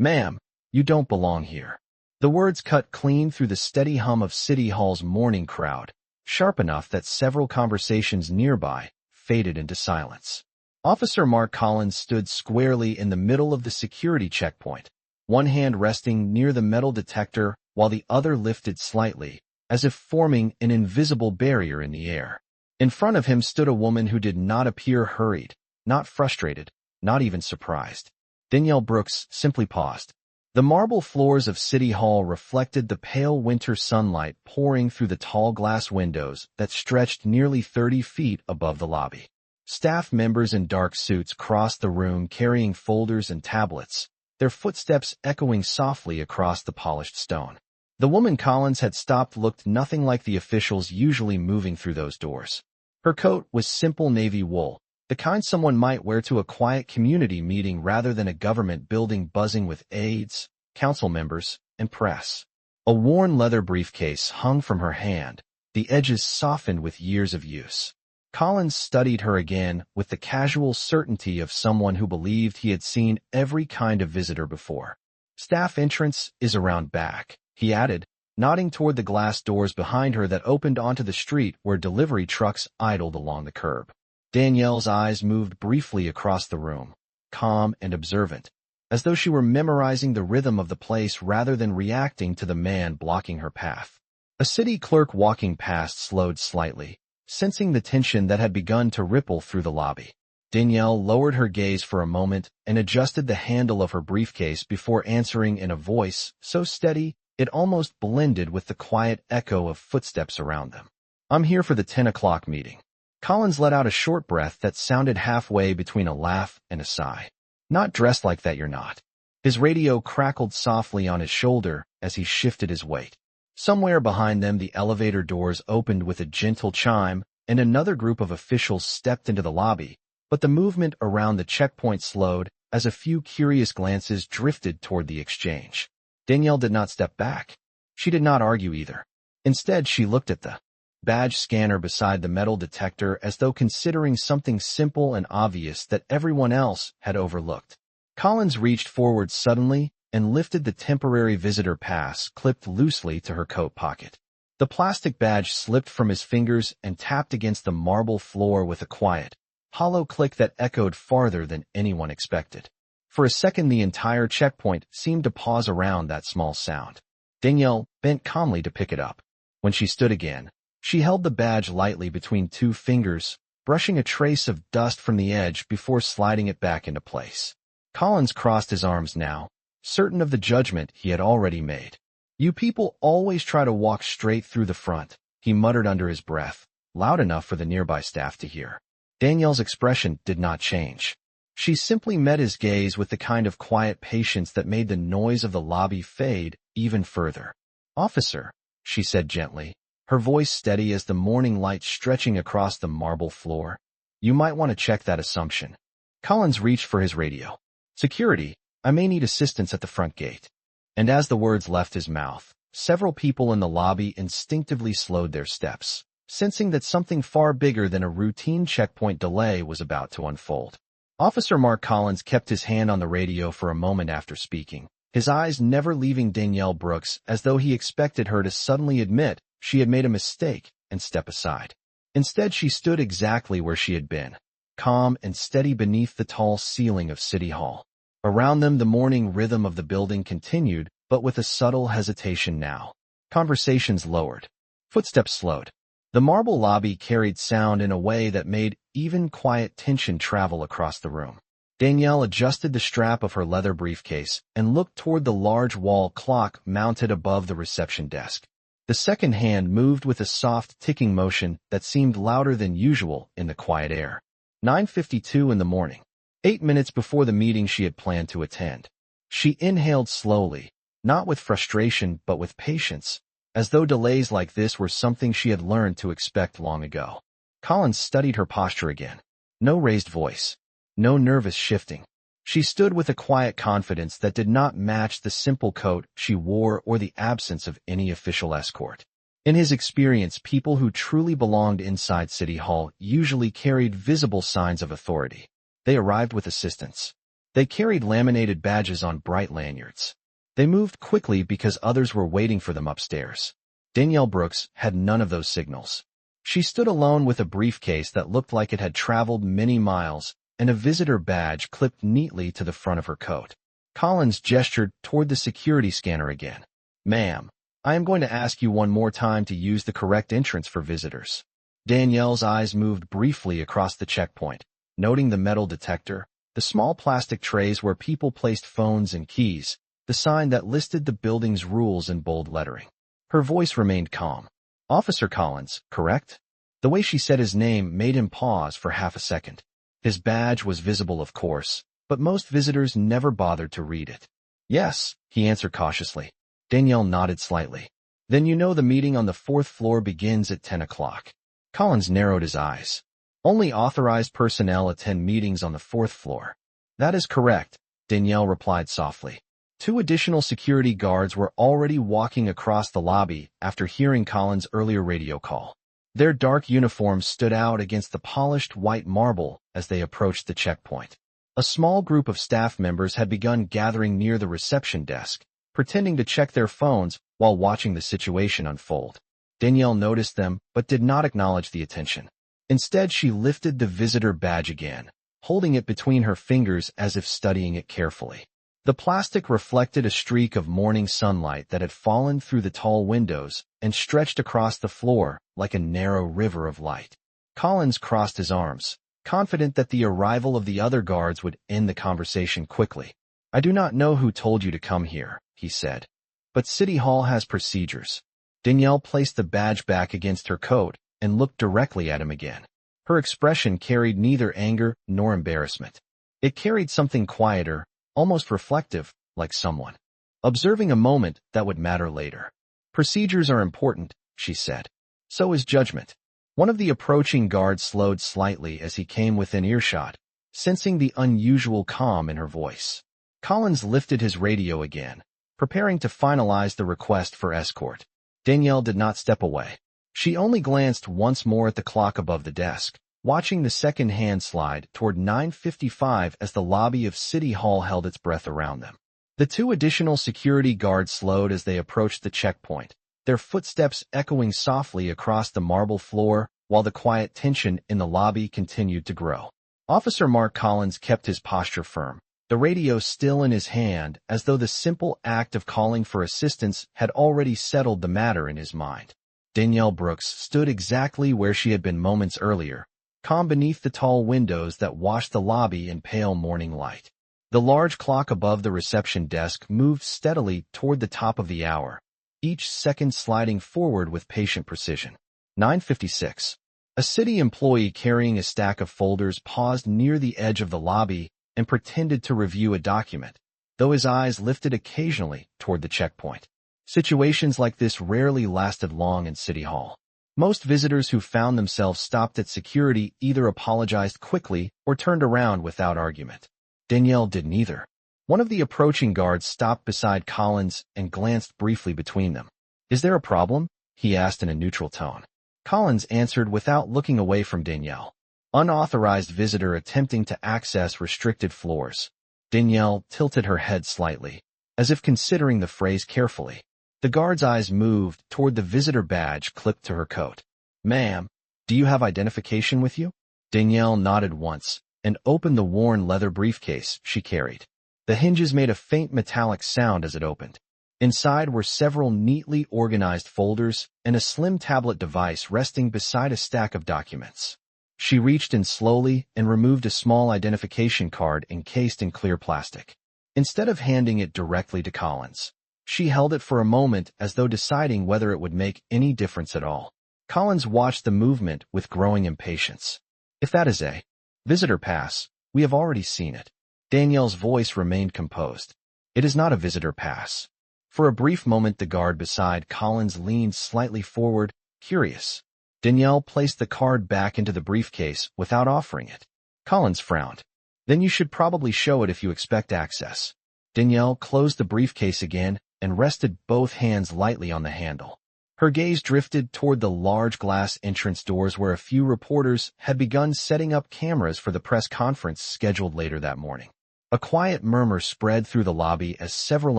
"Ma'am, you don't belong here." The words cut clean through the steady hum of City Hall's morning crowd, sharp enough that several conversations nearby faded into silence. Officer Mark Collins stood squarely in the middle of the security checkpoint, one hand resting near the metal detector while the other lifted slightly, as if forming an invisible barrier in the air. In front of him stood a woman who did not appear hurried, not frustrated, not even surprised. Danielle Brooks simply paused. The marble floors of City Hall reflected the pale winter sunlight pouring through the tall glass windows that stretched nearly 30 feet above the lobby. Staff members in dark suits crossed the room carrying folders and tablets, their footsteps echoing softly across the polished stone. The woman Collins had stopped looked nothing like the officials usually moving through those doors. Her coat was simple navy wool, the kind someone might wear to a quiet community meeting rather than a government building buzzing with aides, council members, and press. A worn leather briefcase hung from her hand, the edges softened with years of use. Collins studied her again with the casual certainty of someone who believed he had seen every kind of visitor before. "Staff entrance is around back," he added, nodding toward the glass doors behind her that opened onto the street where delivery trucks idled along the curb. Danielle's eyes moved briefly across the room, calm and observant, as though she were memorizing the rhythm of the place rather than reacting to the man blocking her path. A city clerk walking past slowed slightly, sensing the tension that had begun to ripple through the lobby. Danielle lowered her gaze for a moment and adjusted the handle of her briefcase before answering in a voice so steady it almost blended with the quiet echo of footsteps around them. "I'm here for the 10 o'clock meeting." Collins let out a short breath that sounded halfway between a laugh and a sigh. "Not dressed like that, you're not." His radio crackled softly on his shoulder as he shifted his weight. Somewhere behind them the elevator doors opened with a gentle chime, and another group of officials stepped into the lobby, but the movement around the checkpoint slowed as a few curious glances drifted toward the exchange. Danielle did not step back. She did not argue either. Instead, she looked at the badge scanner beside the metal detector as though considering something simple and obvious that everyone else had overlooked. Collins reached forward suddenly and lifted the temporary visitor pass clipped loosely to her coat pocket. The plastic badge slipped from his fingers and tapped against the marble floor with a quiet, hollow click that echoed farther than anyone expected. For a second, the entire checkpoint seemed to pause around that small sound. Danielle bent calmly to pick it up. When she stood again, she held the badge lightly between two fingers, brushing a trace of dust from the edge before sliding it back into place. Collins crossed his arms now, certain of the judgment he had already made. "You people always try to walk straight through the front," he muttered under his breath, loud enough for the nearby staff to hear. Danielle's expression did not change. She simply met his gaze with the kind of quiet patience that made the noise of the lobby fade even further. "Officer," she said gently, her voice steady as the morning light stretching across the marble floor, "you might want to check that assumption." Collins reached for his radio. "Security, I may need assistance at the front gate." And as the words left his mouth, several people in the lobby instinctively slowed their steps, sensing that something far bigger than a routine checkpoint delay was about to unfold. Officer Mark Collins kept his hand on the radio for a moment after speaking, his eyes never leaving Danielle Brooks as though he expected her to suddenly admit she had made a mistake and step aside. Instead, she stood exactly where she had been, calm and steady beneath the tall ceiling of City Hall. Around them, the morning rhythm of the building continued, but with a subtle hesitation now. Conversations lowered. Footsteps slowed. The marble lobby carried sound in a way that made even quiet tension travel across the room. Danielle adjusted the strap of her leather briefcase and looked toward the large wall clock mounted above the reception desk. The second hand moved with a soft ticking motion that seemed louder than usual in the quiet air. 9:52 in the morning. 8 minutes before the meeting she had planned to attend. She inhaled slowly, not with frustration but with patience, as though delays like this were something she had learned to expect long ago. Collins studied her posture again. No raised voice. No nervous shifting. She stood with a quiet confidence that did not match the simple coat she wore or the absence of any official escort. In his experience, people who truly belonged inside City Hall usually carried visible signs of authority. They arrived with assistance. They carried laminated badges on bright lanyards. They moved quickly because others were waiting for them upstairs. Danielle Brooks had none of those signals. She stood alone with a briefcase that looked like it had traveled many miles and a visitor badge clipped neatly to the front of her coat. Collins gestured toward the security scanner again. "Ma'am, I am going to ask you one more time to use the correct entrance for visitors." Danielle's eyes moved briefly across the checkpoint, noting the metal detector, the small plastic trays where people placed phones and keys, the sign that listed the building's rules in bold lettering. Her voice remained calm. "Officer Collins, correct?" The way she said his name made him pause for half a second. His badge was visible, of course, but most visitors never bothered to read it. "Yes," he answered cautiously. Danielle nodded slightly. "Then you know the meeting on the 4th floor begins at 10 o'clock. Collins narrowed his eyes. "Only authorized personnel attend meetings on the 4th floor." "That is correct," Danielle replied softly. 2 additional security guards were already walking across the lobby after hearing Collins' earlier radio call. Their dark uniforms stood out against the polished white marble as they approached the checkpoint. A small group of staff members had begun gathering near the reception desk, pretending to check their phones while watching the situation unfold. Danielle noticed them but did not acknowledge the attention. Instead, she lifted the visitor badge again, holding it between her fingers as if studying it carefully. The plastic reflected a streak of morning sunlight that had fallen through the tall windows and stretched across the floor like a narrow river of light. Collins crossed his arms, confident that the arrival of the other guards would end the conversation quickly. "I do not know who told you to come here," he said, "but City Hall has procedures." Danielle placed the badge back against her coat and looked directly at him again. Her expression carried neither anger nor embarrassment. It carried something quieter, almost reflective, like someone observing a moment that would matter later. "Procedures are important," she said. "So is judgment." One of the approaching guards slowed slightly as he came within earshot, sensing the unusual calm in her voice. Collins lifted his radio again, preparing to finalize the request for escort. Danielle did not step away. She only glanced once more at the clock above the desk, watching the second hand slide toward 9:55 as the lobby of City Hall held its breath around them. The 2 additional security guards slowed as they approached the checkpoint, their footsteps echoing softly across the marble floor while the quiet tension in the lobby continued to grow. Officer Mark Collins kept his posture firm, the radio still in his hand, as though the simple act of calling for assistance had already settled the matter in his mind. Danielle Brooks stood exactly where she had been moments earlier, calm beneath the tall windows that washed the lobby in pale morning light. The large clock above the reception desk moved steadily toward the top of the hour, each second sliding forward with patient precision. 9:56. A city employee carrying a stack of folders paused near the edge of the lobby and pretended to review a document, though his eyes lifted occasionally toward the checkpoint. Situations like this rarely lasted long in City Hall. Most visitors who found themselves stopped at security either apologized quickly or turned around without argument. Danielle did neither. One of the approaching guards stopped beside Collins and glanced briefly between them. "Is there a problem?" he asked in a neutral tone. Collins answered without looking away from Danielle. "Unauthorized visitor attempting to access restricted floors." Danielle tilted her head slightly, as if considering the phrase carefully. The guard's eyes moved toward the visitor badge clipped to her coat. "Ma'am, do you have identification with you?" Danielle nodded once and opened the worn leather briefcase she carried. The hinges made a faint metallic sound as it opened. Inside were several neatly organized folders and a slim tablet device resting beside a stack of documents. She reached in slowly and removed a small identification card encased in clear plastic. Instead of handing it directly to Collins, she held it for a moment as though deciding whether it would make any difference at all. Collins watched the movement with growing impatience. "If that is a visitor pass, we have already seen it." Danielle's voice remained composed. "It is not a visitor pass." For a brief moment the guard beside Collins leaned slightly forward, curious. Danielle placed the card back into the briefcase without offering it. Collins frowned. "Then you should probably show it if you expect access." Danielle closed the briefcase again and rested both hands lightly on the handle. Her gaze drifted toward the large glass entrance doors where a few reporters had begun setting up cameras for the press conference scheduled later that morning. A quiet murmur spread through the lobby as several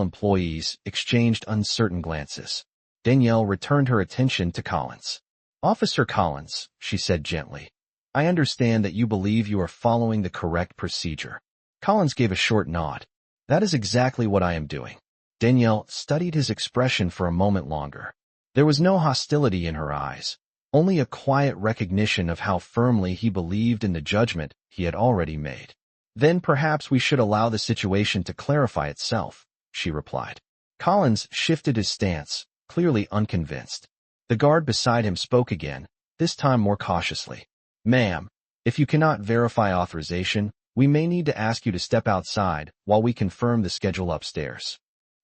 employees exchanged uncertain glances. Danielle returned her attention to Collins. "Officer Collins," she said gently, "I understand that you believe you are following the correct procedure." Collins gave a short nod. "That is exactly what I am doing." Danielle studied his expression for a moment longer. There was no hostility in her eyes, only a quiet recognition of how firmly he believed in the judgment he had already made. "Then perhaps we should allow the situation to clarify itself," she replied. Collins shifted his stance, clearly unconvinced. The guard beside him spoke again, this time more cautiously. "Ma'am, if you cannot verify authorization, we may need to ask you to step outside while we confirm the schedule upstairs."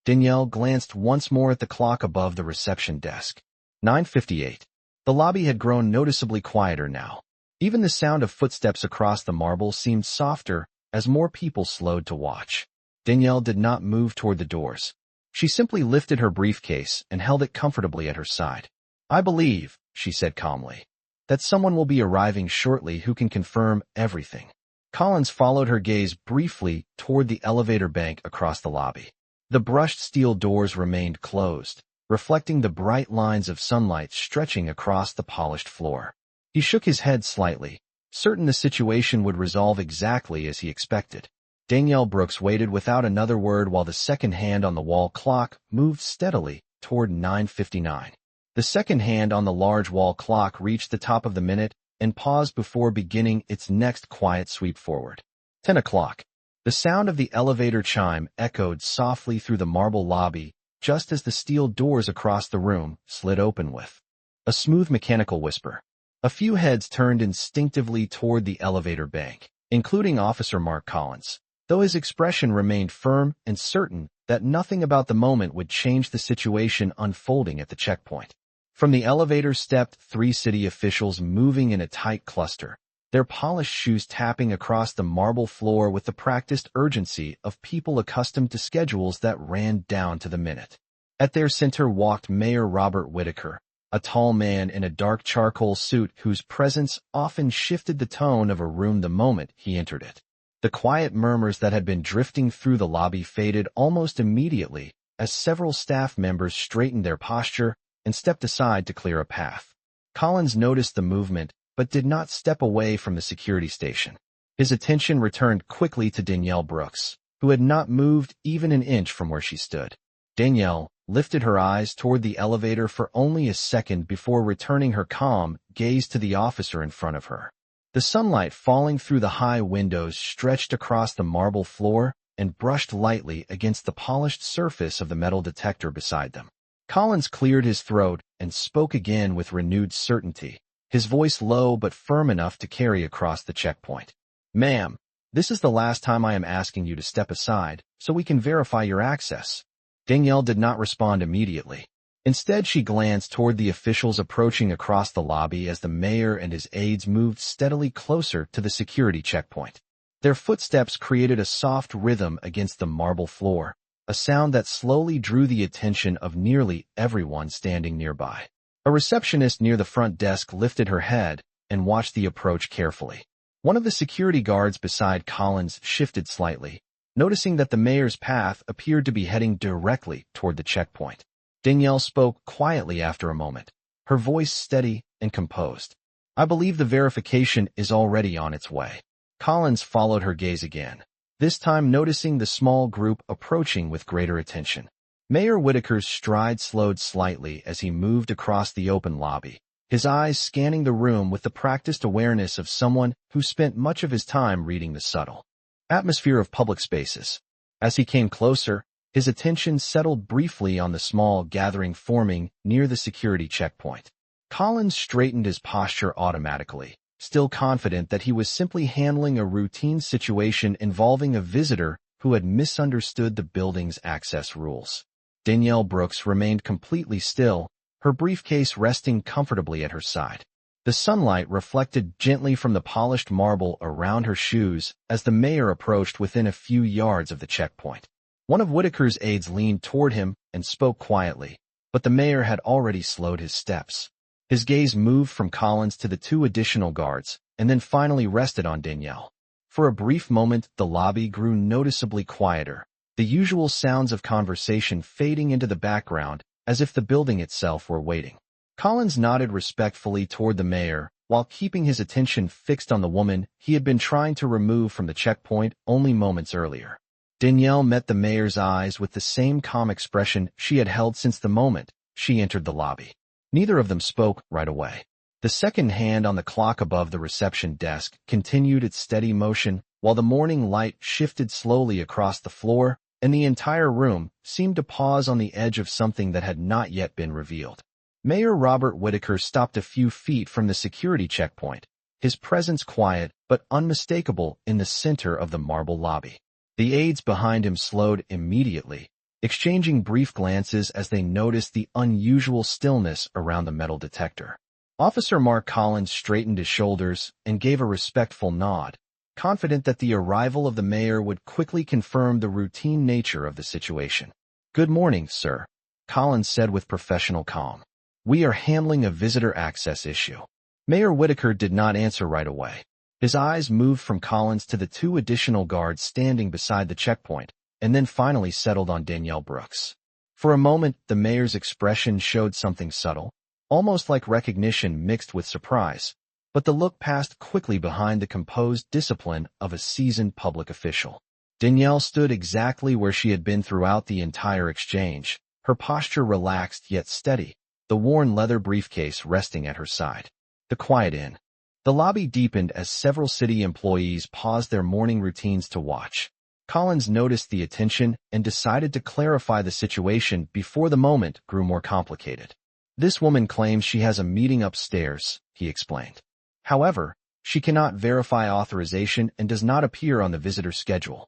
Danielle glanced once more at the clock above the reception desk. 9:58. The lobby had grown noticeably quieter now. Even the sound of footsteps across the marble seemed softer as more people slowed to watch. Danielle did not move toward the doors. She simply lifted her briefcase and held it comfortably at her side. "I believe," she said calmly, "that someone will be arriving shortly who can confirm everything." Collins followed her gaze briefly toward the elevator bank across the lobby. The brushed steel doors remained closed, reflecting the bright lines of sunlight stretching across the polished floor. He shook his head slightly, certain the situation would resolve exactly as he expected. Danielle Brooks waited without another word while the second hand on the wall clock moved steadily toward 9:59. The second hand on the large wall clock reached the top of the minute and paused before beginning its next quiet sweep forward. 10 o'clock. The sound of the elevator chime echoed softly through the marble lobby just as the steel doors across the room slid open with a smooth mechanical whisper. A few heads turned instinctively toward the elevator bank, including Officer Mark Collins, though his expression remained firm and certain that nothing about the moment would change the situation unfolding at the checkpoint. From the elevator stepped 3 city officials moving in a tight cluster, their polished shoes tapping across the marble floor with the practiced urgency of people accustomed to schedules that ran down to the minute. At their center walked Mayor Robert Whitaker, a tall man in a dark charcoal suit whose presence often shifted the tone of a room the moment he entered it. The quiet murmurs that had been drifting through the lobby faded almost immediately as several staff members straightened their posture and stepped aside to clear a path. Collins noticed the movement, but did not step away from the security station. His attention returned quickly to Danielle Brooks, who had not moved even an inch from where she stood. Danielle lifted her eyes toward the elevator for only a second before returning her calm gaze to the officer in front of her. The sunlight falling through the high windows stretched across the marble floor and brushed lightly against the polished surface of the metal detector beside them. Collins cleared his throat and spoke again with renewed certainty, his voice low but firm enough to carry across the checkpoint. "Ma'am, this is the last time I am asking you to step aside so we can verify your access." Danielle did not respond immediately. Instead, she glanced toward the officials approaching across the lobby as the mayor and his aides moved steadily closer to the security checkpoint. Their footsteps created a soft rhythm against the marble floor, a sound that slowly drew the attention of nearly everyone standing nearby. A receptionist near the front desk lifted her head and watched the approach carefully. One of the security guards beside Collins shifted slightly, noticing that the mayor's path appeared to be heading directly toward the checkpoint. Danielle spoke quietly after a moment, her voice steady and composed. "I believe the verification is already on its way." Collins followed her gaze again, this time noticing the small group approaching with greater attention. Mayor Whitaker's stride slowed slightly as he moved across the open lobby, his eyes scanning the room with the practiced awareness of someone who spent much of his time reading the subtle atmosphere of public spaces. As he came closer, his attention settled briefly on the small gathering forming near the security checkpoint. Collins straightened his posture automatically, still confident that he was simply handling a routine situation involving a visitor who had misunderstood the building's access rules. Danielle Brooks remained completely still, her briefcase resting comfortably at her side. The sunlight reflected gently from the polished marble around her shoes as the mayor approached within a few yards of the checkpoint. One of Whitaker's aides leaned toward him and spoke quietly, but the mayor had already slowed his steps. His gaze moved from Collins to the 2 additional guards, and then finally rested on Danielle. For a brief moment, the lobby grew noticeably quieter, the usual sounds of conversation fading into the background as if the building itself were waiting. Collins nodded respectfully toward the mayor, while keeping his attention fixed on the woman he had been trying to remove from the checkpoint only moments earlier. Danielle met the mayor's eyes with the same calm expression she had held since the moment she entered the lobby. Neither of them spoke right away. The second hand on the clock above the reception desk continued its steady motion, while the morning light shifted slowly across the floor, and the entire room seemed to pause on the edge of something that had not yet been revealed. Mayor Robert Whitaker stopped a few feet from the security checkpoint, his presence quiet but unmistakable in the center of the marble lobby. The aides behind him slowed immediately, exchanging brief glances as they noticed the unusual stillness around the metal detector. Officer Mark Collins straightened his shoulders and gave a respectful nod, confident that the arrival of the mayor would quickly confirm the routine nature of the situation. "Good morning, sir," Collins said with professional calm. "We are handling a visitor access issue." Mayor Whitaker did not answer right away. His eyes moved from Collins to the two additional guards standing beside the checkpoint, and then finally settled on Danielle Brooks. For a moment, the mayor's expression showed something subtle, almost like recognition mixed with surprise, but the look passed quickly behind the composed discipline of a seasoned public official. Danielle stood exactly where she had been throughout the entire exchange, her posture relaxed yet steady, the worn leather briefcase resting at her side. The quiet in. The lobby deepened as several city employees paused their morning routines to watch. Collins noticed the attention and decided to clarify the situation before the moment grew more complicated. "This woman claims she has a meeting upstairs," he explained. "However, she cannot verify authorization and does not appear on the visitor schedule."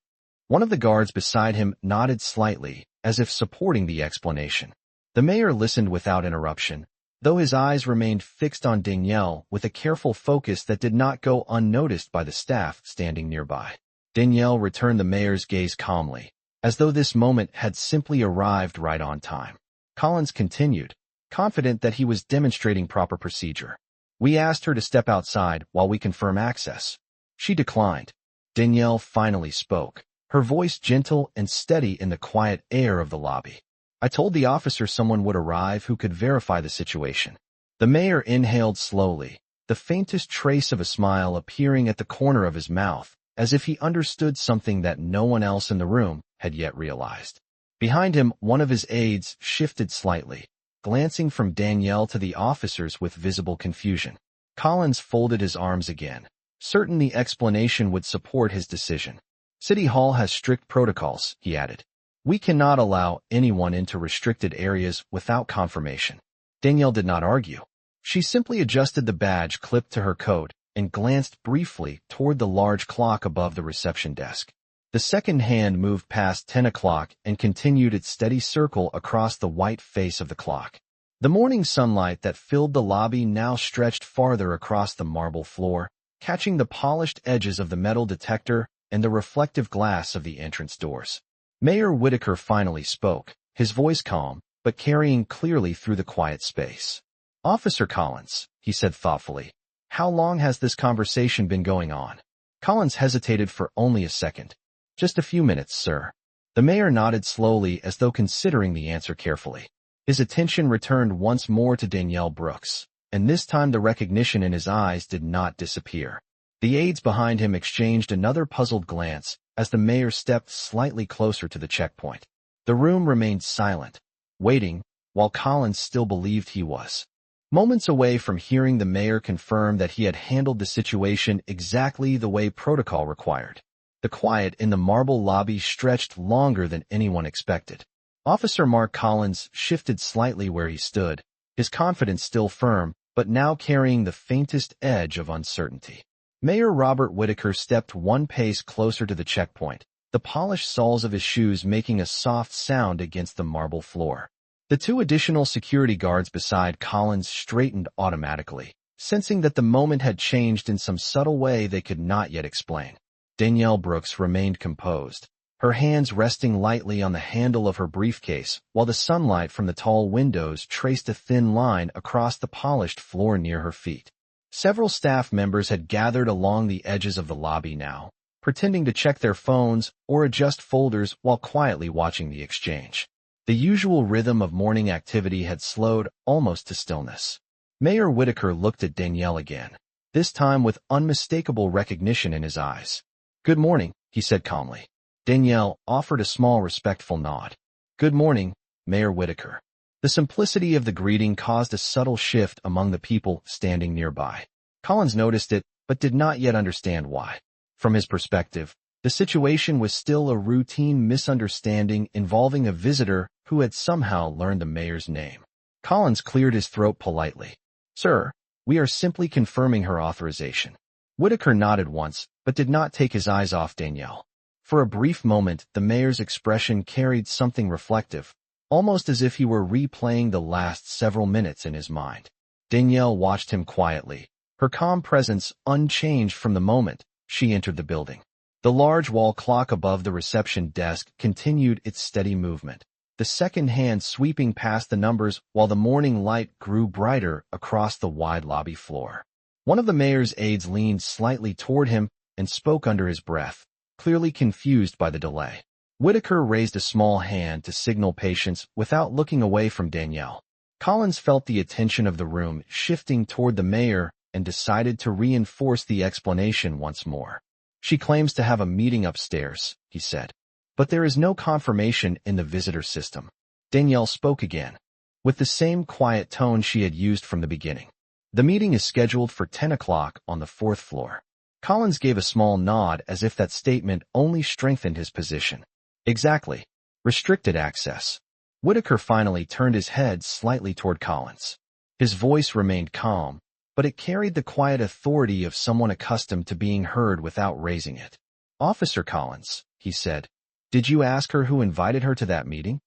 One of the guards beside him nodded slightly, as if supporting the explanation. The mayor listened without interruption, though his eyes remained fixed on Danielle with a careful focus that did not go unnoticed by the staff standing nearby. Danielle returned the mayor's gaze calmly, as though this moment had simply arrived right on time. Collins continued, confident that he was demonstrating proper procedure. "We asked her to step outside while we confirm access. She declined." Danielle finally spoke, her voice gentle and steady in the quiet air of the lobby. "I told the officer someone would arrive who could verify the situation." The mayor inhaled slowly, the faintest trace of a smile appearing at the corner of his mouth, as if he understood something that no one else in the room had yet realized. Behind him, one of his aides shifted slightly, glancing from Danielle to the officers with visible confusion. Collins folded his arms again, certain the explanation would support his decision. "City Hall has strict protocols," he added. "We cannot allow anyone into restricted areas without confirmation." Danielle did not argue. She simply adjusted the badge clipped to her coat and glanced briefly toward the large clock above the reception desk. The second hand moved past 10 o'clock and continued its steady circle across the white face of the clock. The morning sunlight that filled the lobby now stretched farther across the marble floor, catching the polished edges of the metal detector and the reflective glass of the entrance doors. Mayor Whitaker finally spoke, his voice calm, but carrying clearly through the quiet space. "Officer Collins," he said thoughtfully, "how long has this conversation been going on?" Collins hesitated for only a second. "Just a few minutes, sir." The mayor nodded slowly as though considering the answer carefully. His attention returned once more to Danielle Brooks, and this time the recognition in his eyes did not disappear. The aides behind him exchanged another puzzled glance as the mayor stepped slightly closer to the checkpoint. The room remained silent, waiting, while Collins still believed he was moments away from hearing the mayor confirm that he had handled the situation exactly the way protocol required. The quiet in the marble lobby stretched longer than anyone expected. Officer Mark Collins shifted slightly where he stood, his confidence still firm, but now carrying the faintest edge of uncertainty. Mayor Robert Whitaker stepped one pace closer to the checkpoint, the polished soles of his shoes making a soft sound against the marble floor. The two additional security guards beside Collins straightened automatically, sensing that the moment had changed in some subtle way they could not yet explain. Danielle Brooks remained composed, her hands resting lightly on the handle of her briefcase, while the sunlight from the tall windows traced a thin line across the polished floor near her feet. Several staff members had gathered along the edges of the lobby now, pretending to check their phones or adjust folders while quietly watching the exchange. The usual rhythm of morning activity had slowed almost to stillness. Mayor Whitaker looked at Danielle again, this time with unmistakable recognition in his eyes. "Good morning," he said calmly. Danielle offered a small respectful nod. "Good morning, Mayor Whitaker." The simplicity of the greeting caused a subtle shift among the people standing nearby. Collins noticed it, but did not yet understand why. From his perspective, the situation was still a routine misunderstanding involving a visitor who had somehow learned the mayor's name. Collins cleared his throat politely. "Sir, we are simply confirming her authorization." Whitaker nodded once, but did not take his eyes off Danielle. For a brief moment, the mayor's expression carried something reflective, almost as if he were replaying the last several minutes in his mind. Danielle watched him quietly, her calm presence unchanged from the moment she entered the building. The large wall clock above the reception desk continued its steady movement, the second hand sweeping past the numbers while the morning light grew brighter across the wide lobby floor. One of the mayor's aides leaned slightly toward him and spoke under his breath, clearly confused by the delay. Whitaker raised a small hand to signal patience without looking away from Danielle. Collins felt the attention of the room shifting toward the mayor and decided to reinforce the explanation once more. "She claims to have a meeting upstairs," he said. "But there is no confirmation in the visitor system." Danielle spoke again, with the same quiet tone she had used from the beginning. "The meeting is scheduled for 10 o'clock on the 4th floor. Collins gave a small nod as if that statement only strengthened his position. "Exactly. Restricted access." Whitaker finally turned his head slightly toward Collins. His voice remained calm, but it carried the quiet authority of someone accustomed to being heard without raising it. "Officer Collins," he said, "did you ask her who invited her to that meeting?"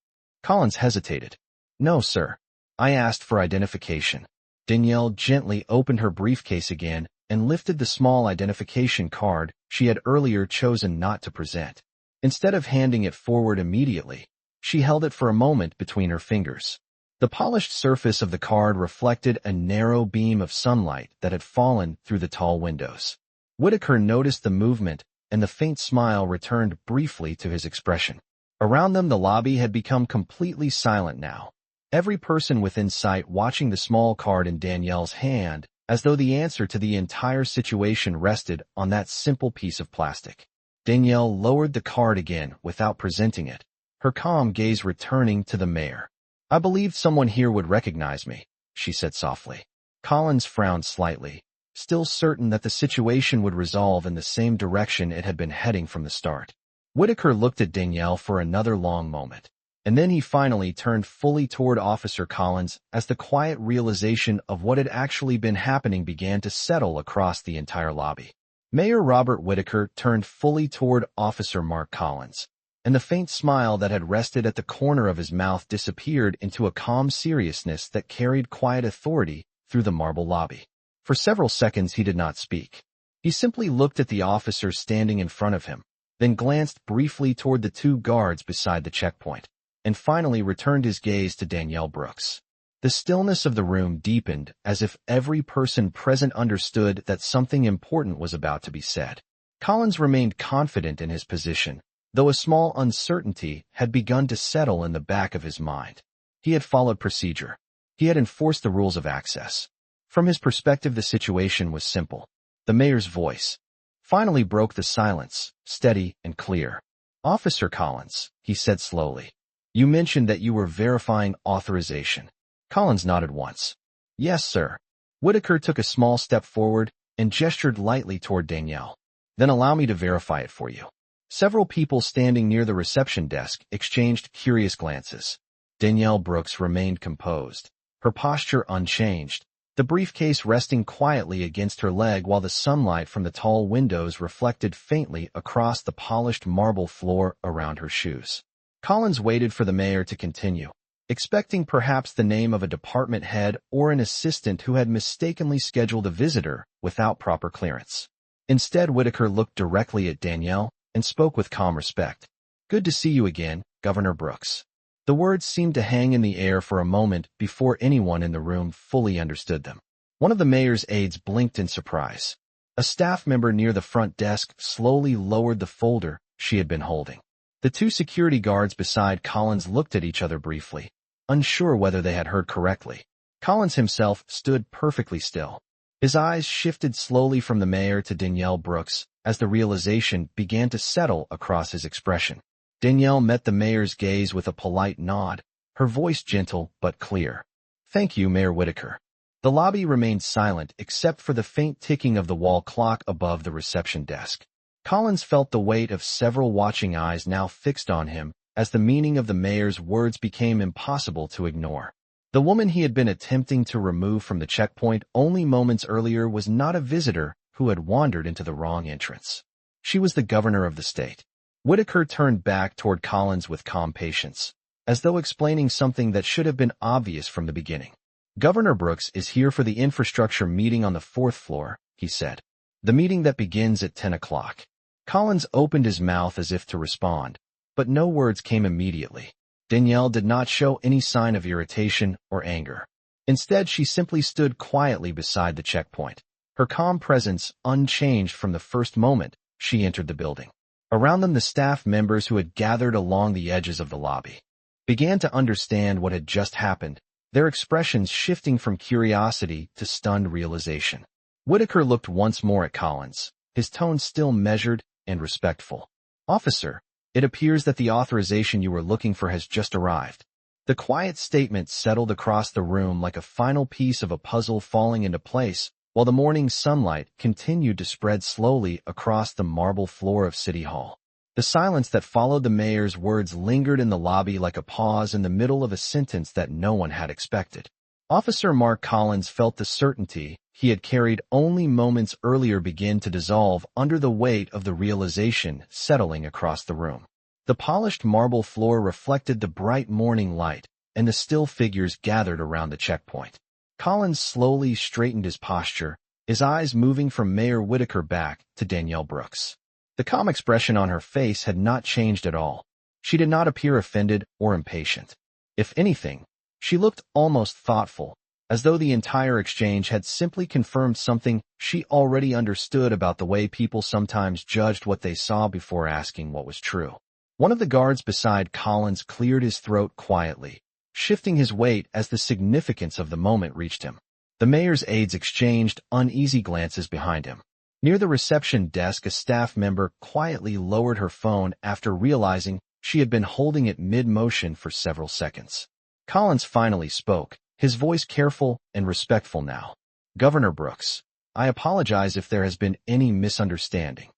Collins hesitated. "No, sir. I asked for identification." Danielle gently opened her briefcase again and lifted the small identification card she had earlier chosen not to present. Instead of handing it forward immediately, she held it for a moment between her fingers. The polished surface of the card reflected a narrow beam of sunlight that had fallen through the tall windows. Whitaker noticed the movement, and the faint smile returned briefly to his expression. Around them, the lobby had become completely silent now, every person within sight watching the small card in Danielle's hand, as though the answer to the entire situation rested on that simple piece of plastic. Danielle lowered the card again without presenting it, her calm gaze returning to the mayor. "I believed someone here would recognize me," she said softly. Collins frowned slightly, still certain that the situation would resolve in the same direction it had been heading from the start. Whitaker looked at Danielle for another long moment, and then he finally turned fully toward Officer Collins as the quiet realization of what had actually been happening began to settle across the entire lobby. Mayor Robert Whitaker turned fully toward Officer Mark Collins, and the faint smile that had rested at the corner of his mouth disappeared into a calm seriousness that carried quiet authority through the marble lobby. For several seconds he did not speak. He simply looked at the officer standing in front of him, then glanced briefly toward the two guards beside the checkpoint, and finally returned his gaze to Danielle Brooks. The stillness of the room deepened as if every person present understood that something important was about to be said. Collins remained confident in his position, though a small uncertainty had begun to settle in the back of his mind. He had followed procedure. He had enforced the rules of access. From his perspective, the situation was simple. The mayor's voice finally broke the silence, steady and clear. "Officer Collins," he said slowly, "you mentioned that you were verifying authorization." Collins nodded once. "Yes, sir." Whitaker took a small step forward and gestured lightly toward Danielle. "Then allow me to verify it for you." Several people standing near the reception desk exchanged curious glances. Danielle Brooks remained composed, her posture unchanged, the briefcase resting quietly against her leg while the sunlight from the tall windows reflected faintly across the polished marble floor around her shoes. Collins waited for the mayor to continue, expecting perhaps the name of a department head or an assistant who had mistakenly scheduled a visitor without proper clearance. Instead, Whitaker looked directly at Danielle and spoke with calm respect. "Good to see you again, Governor Brooks." The words seemed to hang in the air for a moment before anyone in the room fully understood them. One of the mayor's aides blinked in surprise. A staff member near the front desk slowly lowered the folder she had been holding. The two security guards beside Collins looked at each other briefly, unsure whether they had heard correctly. Collins himself stood perfectly still. His eyes shifted slowly from the mayor to Danielle Brooks as the realization began to settle across his expression. Danielle met the mayor's gaze with a polite nod, her voice gentle but clear. "Thank you, Mayor Whitaker." The lobby remained silent except for the faint ticking of the wall clock above the reception desk. Collins felt the weight of several watching eyes now fixed on him as the meaning of the mayor's words became impossible to ignore. The woman he had been attempting to remove from the checkpoint only moments earlier was not a visitor who had wandered into the wrong entrance. She was the governor of the state. Whitaker turned back toward Collins with calm patience, as though explaining something that should have been obvious from the beginning. "Governor Brooks is here for the infrastructure meeting on the 4th floor, he said. "The meeting that begins at 10 o'clock. Collins opened his mouth as if to respond, but no words came immediately. Danielle did not show any sign of irritation or anger. Instead, she simply stood quietly beside the checkpoint, her calm presence unchanged from the first moment she entered the building. Around them, the staff members who had gathered along the edges of the lobby began to understand what had just happened, their expressions shifting from curiosity to stunned realization. Whitaker looked once more at Collins, his tone still measured and respectful. "Officer, it appears that the authorization you were looking for has just arrived." The quiet statement settled across the room like a final piece of a puzzle falling into place, while the morning sunlight continued to spread slowly across the marble floor of City Hall. The silence that followed the mayor's words lingered in the lobby like a pause in the middle of a sentence that no one had expected. Officer Mark Collins felt the certainty he had carried only moments earlier begin to dissolve under the weight of the realization settling across the room. The polished marble floor reflected the bright morning light, and the still figures gathered around the checkpoint. Collins slowly straightened his posture, his eyes moving from Mayor Whitaker back to Danielle Brooks. The calm expression on her face had not changed at all. She did not appear offended or impatient. If anything, she looked almost thoughtful, as though the entire exchange had simply confirmed something she already understood about the way people sometimes judged what they saw before asking what was true. One of the guards beside Collins cleared his throat quietly, shifting his weight as the significance of the moment reached him. The mayor's aides exchanged uneasy glances behind him. Near the reception desk, a staff member quietly lowered her phone after realizing she had been holding it mid-motion for several seconds. Collins finally spoke, his voice careful and respectful now. "Governor Brooks, I apologize if there has been any misunderstanding."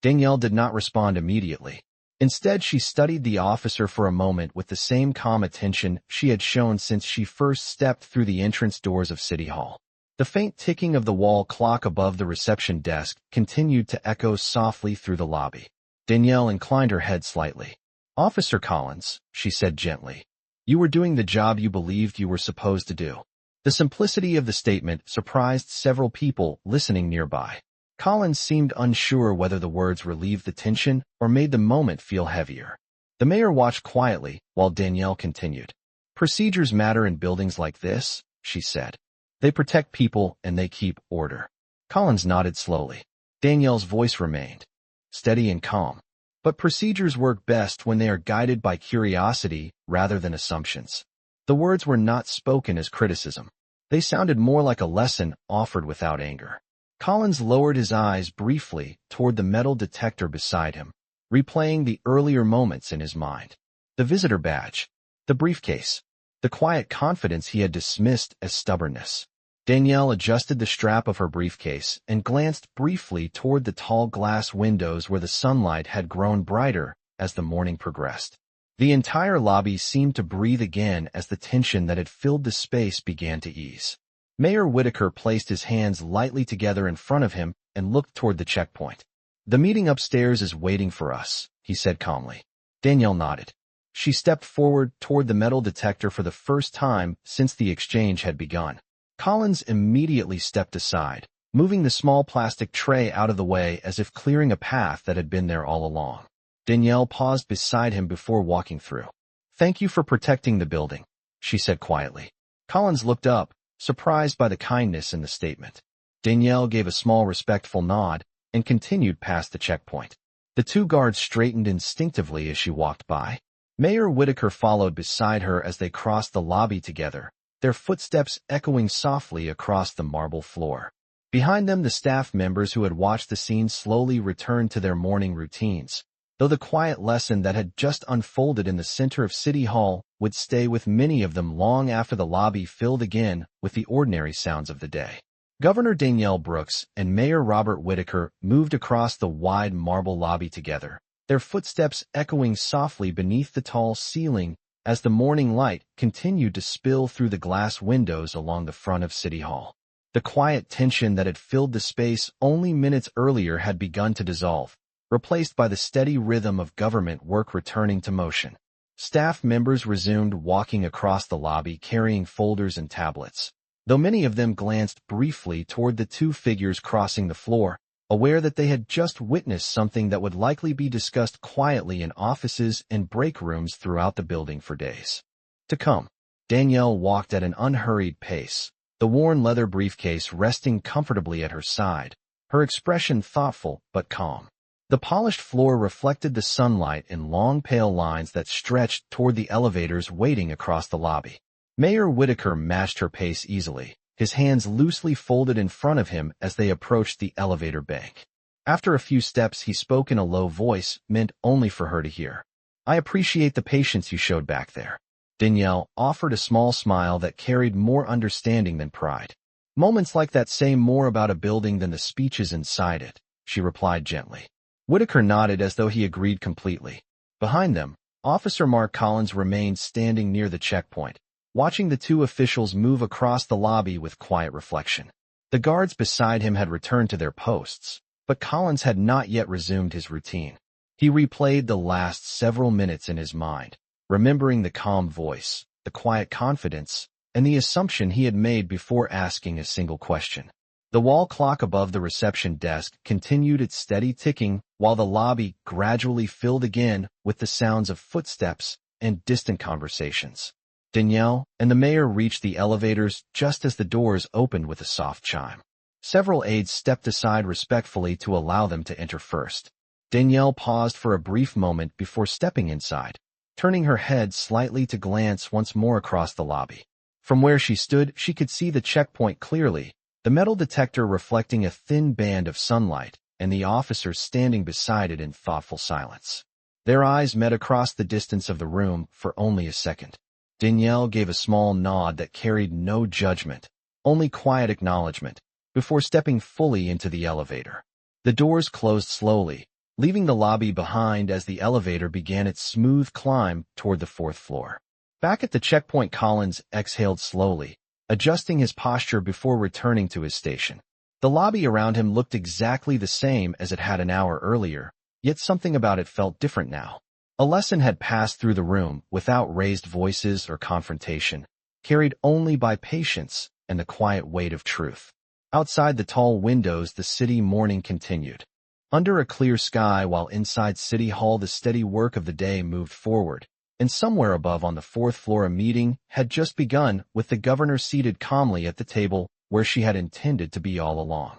Danielle did not respond immediately. Instead, she studied the officer for a moment with the same calm attention she had shown since she first stepped through the entrance doors of City Hall. The faint ticking of the wall clock above the reception desk continued to echo softly through the lobby. Danielle inclined her head slightly. "Officer Collins," she said gently, "you were doing the job you believed you were supposed to do." The simplicity of the statement surprised several people listening nearby. Collins seemed unsure whether the words relieved the tension or made the moment feel heavier. The mayor watched quietly while Danielle continued. "Procedures matter in buildings like this," she said. "They protect people and they keep order." Collins nodded slowly. Danielle's voice remained steady and calm. "But procedures work best when they are guided by curiosity rather than assumptions." The words were not spoken as criticism. They sounded more like a lesson offered without anger. Collins lowered his eyes briefly toward the metal detector beside him, replaying the earlier moments in his mind. The visitor badge, the briefcase, the quiet confidence he had dismissed as stubbornness. Danielle adjusted the strap of her briefcase and glanced briefly toward the tall glass windows where the sunlight had grown brighter as the morning progressed. The entire lobby seemed to breathe again as the tension that had filled the space began to ease. Mayor Whitaker placed his hands lightly together in front of him and looked toward the checkpoint. "The meeting upstairs is waiting for us," he said calmly. Danielle nodded. She stepped forward toward the metal detector for the first time since the exchange had begun. Collins immediately stepped aside, moving the small plastic tray out of the way as if clearing a path that had been there all along. Danielle paused beside him before walking through. "Thank you for protecting the building," she said quietly. Collins looked up, surprised by the kindness in the statement. Danielle gave a small respectful nod and continued past the checkpoint. The two guards straightened instinctively as she walked by. Mayor Whitaker followed beside her as they crossed the lobby together, their footsteps echoing softly across the marble floor. Behind them, the staff members who had watched the scene slowly returned to their morning routines, though the quiet lesson that had just unfolded in the center of City Hall would stay with many of them long after the lobby filled again with the ordinary sounds of the day. Governor Danielle Brooks and Mayor Robert Whitaker moved across the wide marble lobby together, their footsteps echoing softly beneath the tall ceiling as the morning light continued to spill through the glass windows along the front of City Hall. The quiet tension that had filled the space only minutes earlier had begun to dissolve, replaced by the steady rhythm of government work returning to motion. Staff members resumed walking across the lobby carrying folders and tablets, though many of them glanced briefly toward the two figures crossing the floor, aware that they had just witnessed something that would likely be discussed quietly in offices and break rooms throughout the building for days to come. Danielle walked at an unhurried pace, the worn leather briefcase resting comfortably at her side, her expression thoughtful but calm. The polished floor reflected the sunlight in long pale lines that stretched toward the elevators waiting across the lobby. Mayor Whitaker matched her pace easily, his hands loosely folded in front of him as they approached the elevator bank. After a few steps, he spoke in a low voice, meant only for her to hear. "I appreciate the patience you showed back there." Danielle offered a small smile that carried more understanding than pride. "Moments like that say more about a building than the speeches inside it," she replied gently. Whitaker nodded as though he agreed completely. Behind them, Officer Mark Collins remained standing near the checkpoint, watching the two officials move across the lobby with quiet reflection. The guards beside him had returned to their posts, but Collins had not yet resumed his routine. He replayed the last several minutes in his mind, remembering the calm voice, the quiet confidence, and the assumption he had made before asking a single question. The wall clock above the reception desk continued its steady ticking while the lobby gradually filled again with the sounds of footsteps and distant conversations. Danielle and the mayor reached the elevators just as the doors opened with a soft chime. Several aides stepped aside respectfully to allow them to enter first. Danielle paused for a brief moment before stepping inside, turning her head slightly to glance once more across the lobby. From where she stood, she could see the checkpoint clearly, the metal detector reflecting a thin band of sunlight, and the officers standing beside it in thoughtful silence. Their eyes met across the distance of the room for only a second. Danielle gave a small nod that carried no judgment, only quiet acknowledgement, before stepping fully into the elevator. The doors closed slowly, leaving the lobby behind as the elevator began its smooth climb toward the fourth floor. Back at the checkpoint, Collins exhaled slowly, adjusting his posture before returning to his station. The lobby around him looked exactly the same as it had an hour earlier, yet something about it felt different now. A lesson had passed through the room without raised voices or confrontation, carried only by patience and the quiet weight of truth. Outside the tall windows, the city morning continued. Under a clear sky, while inside City Hall the steady work of the day moved forward, and somewhere above on the fourth floor a meeting had just begun with the governor seated calmly at the table where she had intended to be all along.